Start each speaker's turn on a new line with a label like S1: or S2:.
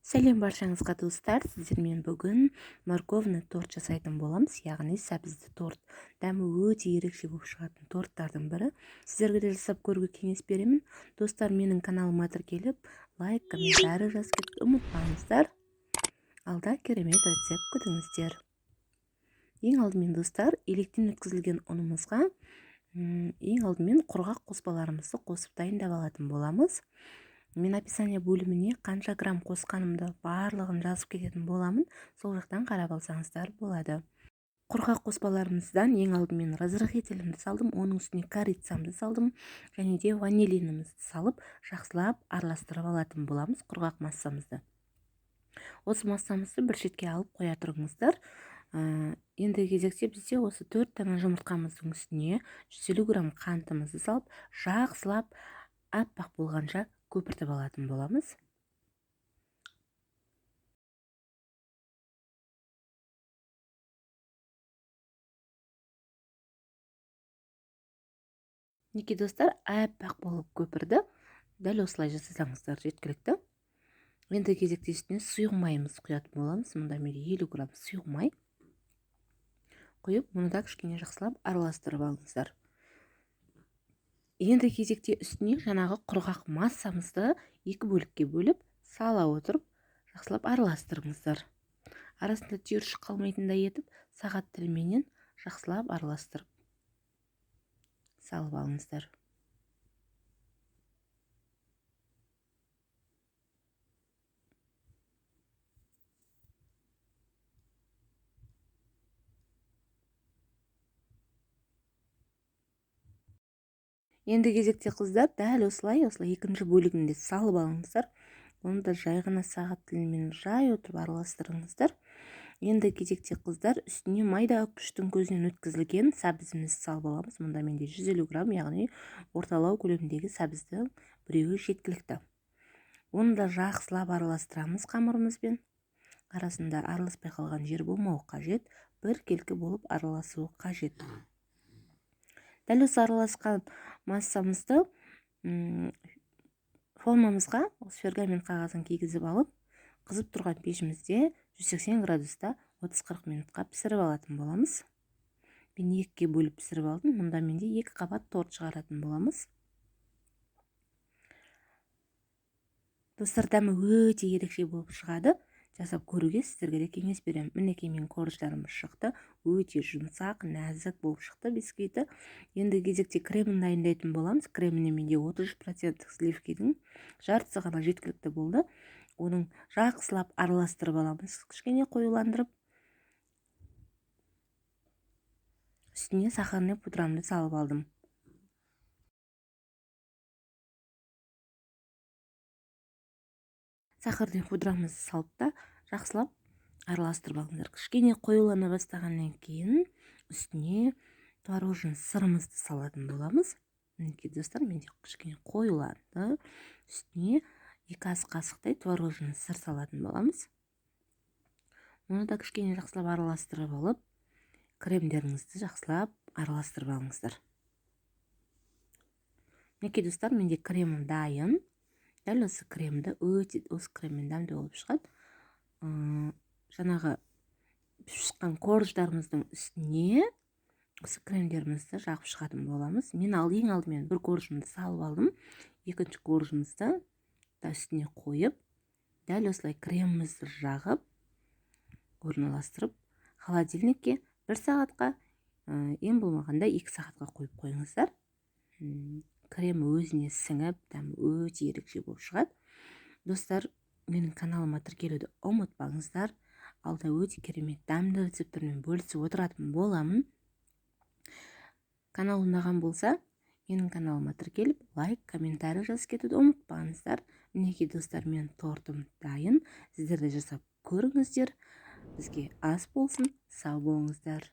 S1: Сәлем баршаңызға достар, сіздермен бүгін морковный торт жасайтын боламыз, яғни сәбізді торт. Дәмі өте ерекше болып шығатын торттардың бірі. Сіздерге де жасап көруге кеңес беремін. Достар, менің каналыма тіркеліп, лайк, комментарий жазып кетуді ұмытпаңыздар. Алда керемет рецепт күтіңіздер. Ең алдымен достар, електен өткізілген ұнымызға ең алдымен құрғақ қоспаларымызды қосып дайындап алатын боламыз. Мен описание бөліміне қанша грамм қосқанымды барлығын жазып кететін боламын. Сол жақтан қарап алсаңыздар болады. Құрғақ қоспаларымыздан ең алдымен разрыхителімді салдым, оның үстіне корицамды салдым, және де ванилинімізді салып, жақсылап араластырып алатын боламыз құрғақ массамызды. Осы массамызды бір шетке алып қоя тұрыңыздар. Енді кезекте бізде осы 4 дана жұмыртқамыздың үстіне 150 грамм қантымызды салып, жақсылап аппақ болғанша көпіртіп алатын боламыз. Неке достар, аппақ болып көпірді. Дәл осылай жасасаңыздар жеткілікті. Енді кезекте үстіне сұйық майымызды құятын боламыз. Мұнда менде 50 грамм сұйық май құйып, мұны да кішкене жақсылап араластырып алыңыздар. Енді кезекте үстіне жаңағы құрғақ массамызды 2 бөлікке бөліп, сала отырып, жақсылап араластырыңыздар. Арасында түйіршік қалмайтындай етіп, сағат тіліменен жақсылап араластырып салып алыңыздар. Енді кезекте қыздар, дәл осылай екінші бөлігінде салып алыңыздар. Оны да жай ғана сағат тілімен жай отырып араластырыңыздар. Енді кезекте қыздар, үстіне майда үккіштің көзінен өткізілген сәбізімізді салып аламыз. Мұнда менде 150 грамм, яғни орталау көлеміндегі сәбіздің біреуі жеткілікті. Оны да жақсылап араластырамыз қамырымызбен. Арасында араласпай қалған жер болмауы қажет, бір келкі болып араласуы қажет. Дәл осы араласқан массамызды формамызға пергамент қағазын кигізіп алып, қызып тұрған пешімізде 180 градуста 30-40 минутқа пісіріп алатын боламыз. Мен 2-ге бөліп пісіріп алдым. Мұнда менде 2 қабат торт шығаратын боламыз. Достар, дәмі өте ерекше болып шығады. Жасап көруге сіздерге де кеңес беремін. Мінекей мен корждарымыз шықты. Өте жұмсақ, нәзік болып шықты бисквиті. Енді кезекте кремін дайындайтын боламыз. Креміне менде 33% сливкидің жартысы ғана жеткілікті болды. Оның жақсылап араластырып аламыз, кішкене қоюландырып. Үстіне сахарный пудрамды салып алдым. Сахарный пудрамызды салып та жақсылап араластырып алыңыздар. Кішкене қоюлана бастағаннан кейін үстіне творожный сырымызды салатын боламыз. Мінекей достар, менде кішкене қоюланды. Үстіне 2 ас қасықтай творожный сыр салатын боламыз. Оны да кішкене жақсылап араластырып алып, кремдеріңізді жақсылап араластырып алыңыздар. Мінекей достар, менде кремім дайын. Дәл осы кремді осы креммен дәмді болып шығады. Жаңағы шыққан корждарымыздың үстіне осы кремдерімізді жағып шығатын боламыз. Мен ең алдымен бір коржымды салып алдым. Екінші коржымызды да үстіне қойып, дәл осылай кремімізді жағып, орналастырып, холодильникке 1 сағатқа, ең болмағанда 2 сағатқа қойып қойыңыздар. Крем өзіне сіңіп, дәмі өте ерекше болып шығады. Достар, менің каналыма тіркелуді ұмытпаңыздар. Алда өте керемет дәмді рецептермен бөлісіп отыратын боламын. Канал ұнаған болса, менің каналыма тіркеліп, лайк, комментарий жазып кетуді ұмытпаңыздар. Мінекей достар, мен тортым дайын. Сіздер де жасап көріңіздер. Бізге ас болсын, сау болыңыздар.